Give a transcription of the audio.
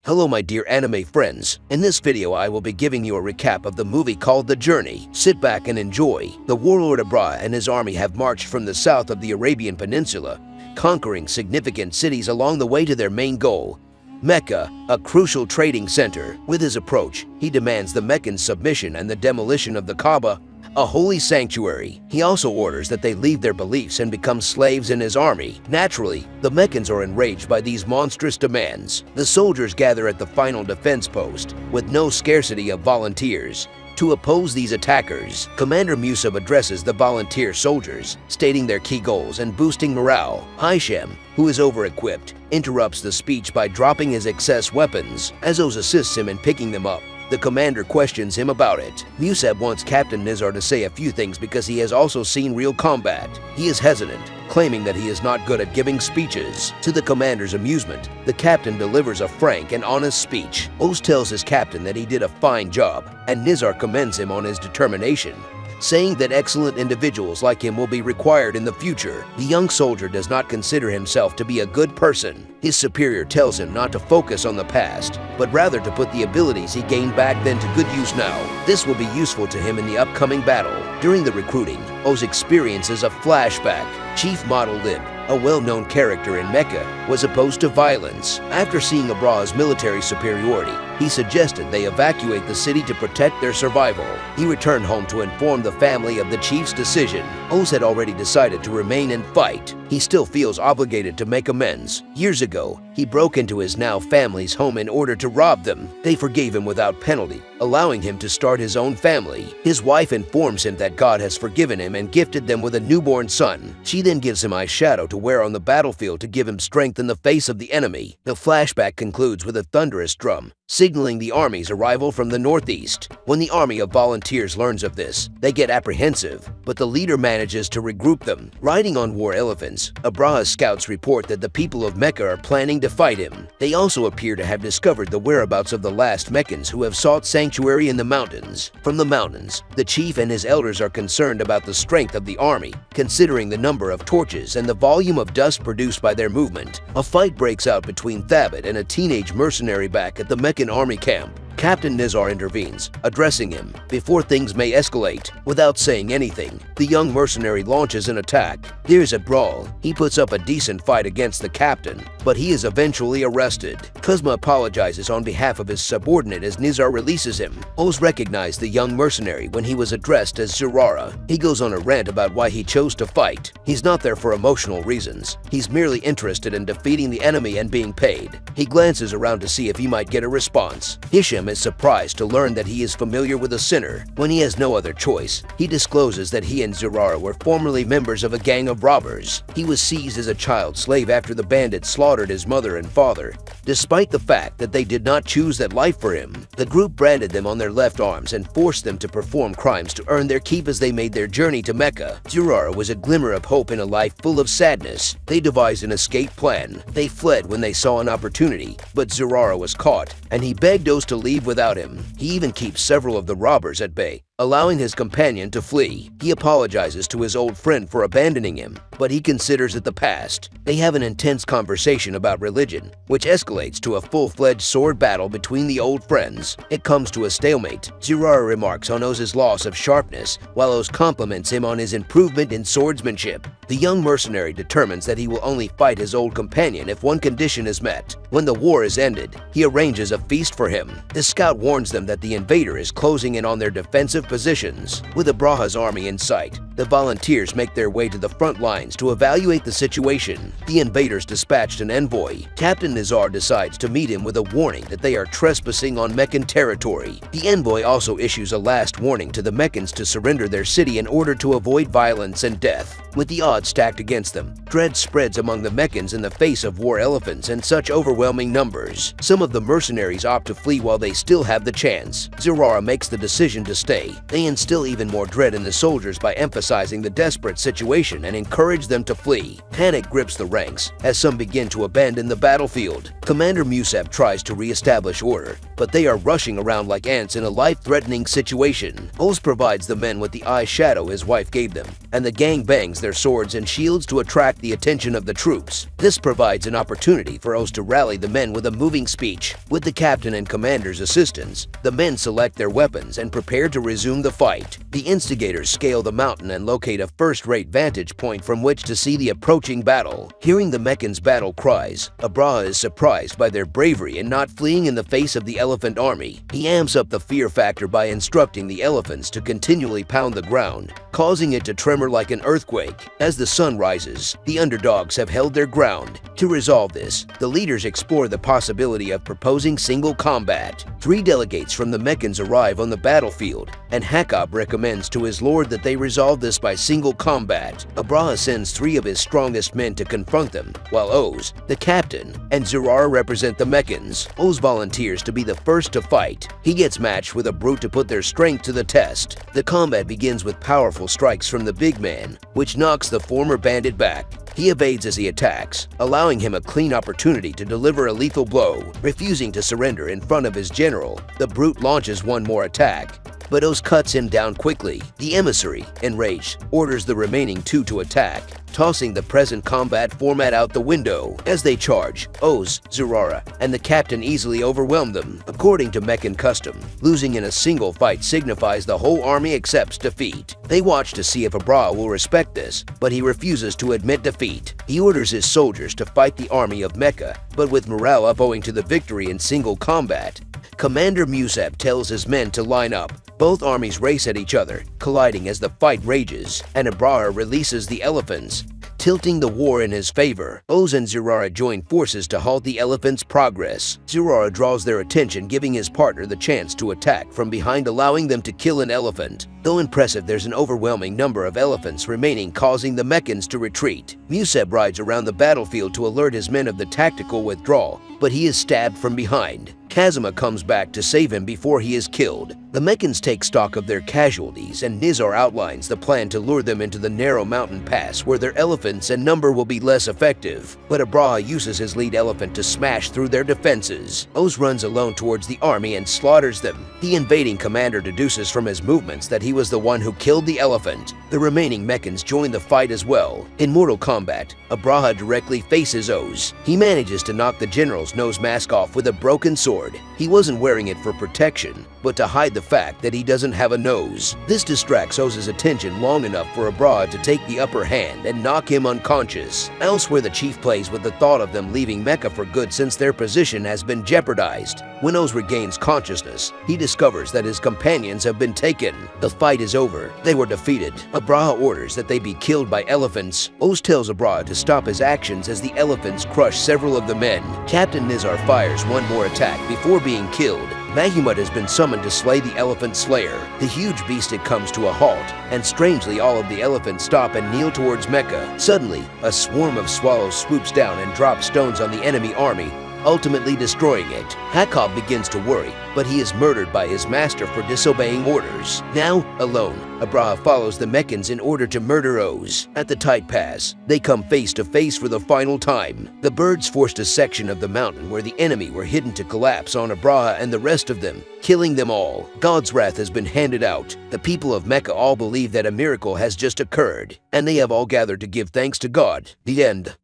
Hello my dear anime friends, in this video I will be giving you a recap of the movie called The Journey. Sit back and enjoy. The warlord Abra and his army have marched from the south of the Arabian Peninsula, conquering significant cities along the way to their main goal, Mecca, a crucial trading center. With his approach, he demands the Meccans' submission and the demolition of the Kaaba, a holy sanctuary. He also orders that they leave their beliefs and become slaves in his army. Naturally, the Meccans are enraged by these monstrous demands. The soldiers gather at the final defense post, with no scarcity of volunteers. To oppose these attackers, Commander Musab addresses the volunteer soldiers, stating their key goals and boosting morale. Hishem, who is over-equipped, interrupts the speech by dropping his excess weapons. Azos assists him in picking them up. The commander questions him about it. Musab wants Captain Nizar to say a few things because he has also seen real combat. He is hesitant, claiming that he is not good at giving speeches. To the commander's amusement, the captain delivers a frank and honest speech. Oz tells his captain that he did a fine job, and Nizar commends him on his determination, saying that excellent individuals like him will be required in the future. The young soldier does not consider himself to be a good person. His superior tells him not to focus on the past, but rather to put the abilities he gained back then to good use now. This will be useful to him in the upcoming battle. During the recruiting, Oz experiences a flashback. Chief Model Lib, a well-known character in Mecca, was opposed to violence. After seeing Abra's military superiority, he suggested they evacuate the city to protect their survival. He returned home to inform the family of the chief's decision. Oz had already decided to remain and fight. He still feels obligated to make amends. Years ago, he broke into his now family's home in order to rob them. They forgave him without penalty, allowing him to start his own family. His wife informs him that God has forgiven him and gifted them with a newborn son. She then gives him eyeshadow to wear on the battlefield to give him strength in the face of the enemy. The flashback concludes with a thunderous drum, signaling the army's arrival from the northeast. When the army of volunteers learns of this, they get apprehensive, but the leader manages to regroup them. Riding on war elephants, Abraha's scouts report that the people of Mecca are planning to fight him. They also appear to have discovered the whereabouts of the last Meccans who have sought sanctuary in the mountains. From the mountains, the chief and his elders are concerned about the strength of the army, considering the number of torches and the volume of dust produced by their movement. A fight breaks out between Thabit and a teenage mercenary back at the Meccan army camp. Captain Nizar intervenes, addressing him before things may escalate. Without saying anything, the young mercenary launches an attack. There's a brawl. He puts up a decent fight against the captain, but he is eventually arrested. Kuzma apologizes on behalf of his subordinate as Nizar releases him. Oz recognized the young mercenary when he was addressed as Zurara. He goes on a rant about why he chose to fight. He's not there for emotional reasons. He's merely interested in defeating the enemy and being paid. He glances around to see if he might get a response. Hishem is surprised to learn that he is familiar with a sinner. When he has no other choice, he discloses that he and Zurara were formerly members of a gang of robbers. He was seized as a child slave after the bandits slaughtered his mother and father. Despite the fact that they did not choose that life for him, the group branded them on their left arms and forced them to perform crimes to earn their keep as they made their journey to Mecca. Zurara was a glimmer of hope in a life full of sadness. They devised an escape plan. They fled when they saw an opportunity, but Zurara was caught, and he begged Oz to leave without him. He even keeps several of the robbers at bay, allowing his companion to flee. He apologizes to his old friend for abandoning him, but he considers it the past. They have an intense conversation about religion, which escalates to a full-fledged sword battle between the old friends. It comes to a stalemate. Zurara remarks on Oz's loss of sharpness, while Oz compliments him on his improvement in swordsmanship. The young mercenary determines that he will only fight his old companion if one condition is met. When the war is ended, he arranges a feast for him. The scout warns them that the invader is closing in on their defensive positions. With Abraha's army in sight, the volunteers make their way to the front lines to evaluate the situation. The invaders dispatched an envoy. Captain Nizar decides to meet him with a warning that they are trespassing on Meccan territory. The envoy also issues a last warning to the Meccans to surrender their city in order to avoid violence and death. With the odds stacked against them, dread spreads among the Meccans in the face of war elephants in such overwhelming numbers. Some of the mercenaries opt to flee while they still have the chance. Zurara makes the decision to stay. They instill even more dread in the soldiers by emphasizing the desperate situation and encourage them to flee. Panic grips the ranks as some begin to abandon the battlefield. Commander Musab tries to re-establish order, but they are rushing around like ants in a life-threatening situation. Oz provides the men with the eyeshadow his wife gave them, and the gang bangs their swords and shields to attract the attention of the troops. This provides an opportunity for Oz to rally the men with a moving speech. With the captain and commander's assistance, the men select their weapons and prepare to resume the fight. The instigators scale the mountain and locate a first-rate vantage point from which to see the approaching battle. Hearing the Meccans' battle cries, Abraha is surprised by their bravery in not fleeing in the face of the elephant army. He amps up the fear factor by instructing the elephants to continually pound the ground, causing it to tremor like an earthquake. As the sun rises, the underdogs have held their ground. To resolve this, the leaders explore the possibility of proposing single combat. 3 delegates from the Meccans arrive on the battlefield, and Kaaba recommends to his lord that they resolve this by single combat. Abraha sends 3 of his strongest men to confront them, while Oz, the captain, and Zurara represent the Meccans. Oz volunteers to be the first to fight. He gets matched with a brute to put their strength to the test. The combat begins with powerful strikes from the big man, which knocks the former bandit back. He evades as he attacks, allowing him a clean opportunity to deliver a lethal blow. Refusing to surrender in front of his general, the brute launches one more attack, but Oz cuts him down quickly. The emissary, enraged, orders the remaining 2 to attack, tossing the present combat format out the window. As they charge, Oz, Zurara, and the captain easily overwhelm them. According to Meccan custom, losing in a single fight signifies the whole army accepts defeat. They watch to see if Abraha will respect this, but he refuses to admit defeat. He orders his soldiers to fight the army of Mecca, but with morale up owing to the victory in single combat, Commander Musab tells his men to line up. Both armies race at each other, colliding as the fight rages, and Abraha releases the elephants, tilting the war in his favor. Oz and Zurara join forces to halt the elephants' progress. Zurara draws their attention, giving his partner the chance to attack from behind, allowing them to kill an elephant. Though impressive, there's an overwhelming number of elephants remaining, causing the Meccans to retreat. Musab rides around the battlefield to alert his men of the tactical withdrawal, but he is stabbed from behind. Kazima comes back to save him before he is killed. The Meccans take stock of their casualties, and Nizar outlines the plan to lure them into the narrow mountain pass where their elephants and number will be less effective. But Abraha uses his lead elephant to smash through their defenses. Oz runs alone towards the army and slaughters them. The invading commander deduces from his movements that he was the one who killed the elephant. The remaining Meccans join the fight as well. In Mortal Kombat, Abraha directly faces Oz. He manages to knock the general's nose mask off with a broken sword. He wasn't wearing it for protection, but to hide the fact that he doesn't have a nose. This distracts Oz's attention long enough for Abraha to take the upper hand and knock him unconscious. Elsewhere, the chief plays with the thought of them leaving Mecca for good since their position has been jeopardized. When Oz regains consciousness, he discovers that his companions have been taken. The fight is over. They were defeated. Abraha orders that they be killed by elephants. Oz tells Abraha to stop his actions as the elephants crush several of the men. Captain Nizar fires one more attack before being killed. Bahamut has been summoned to slay the elephant slayer. The huge beast comes to a halt, and strangely all of the elephants stop and kneel towards Mecca. Suddenly, a swarm of swallows swoops down and drops stones on the enemy army, ultimately destroying it. Kaaba begins to worry, but he is murdered by his master for disobeying orders. Now, alone, Abraha follows the Meccans in order to murder Oz. At the tight pass, they come face to face for the final time. The birds forced a section of the mountain where the enemy were hidden to collapse on Abraha and the rest of them, killing them all. God's wrath has been handed out. The people of Mecca all believe that a miracle has just occurred, and they have all gathered to give thanks to God. The end.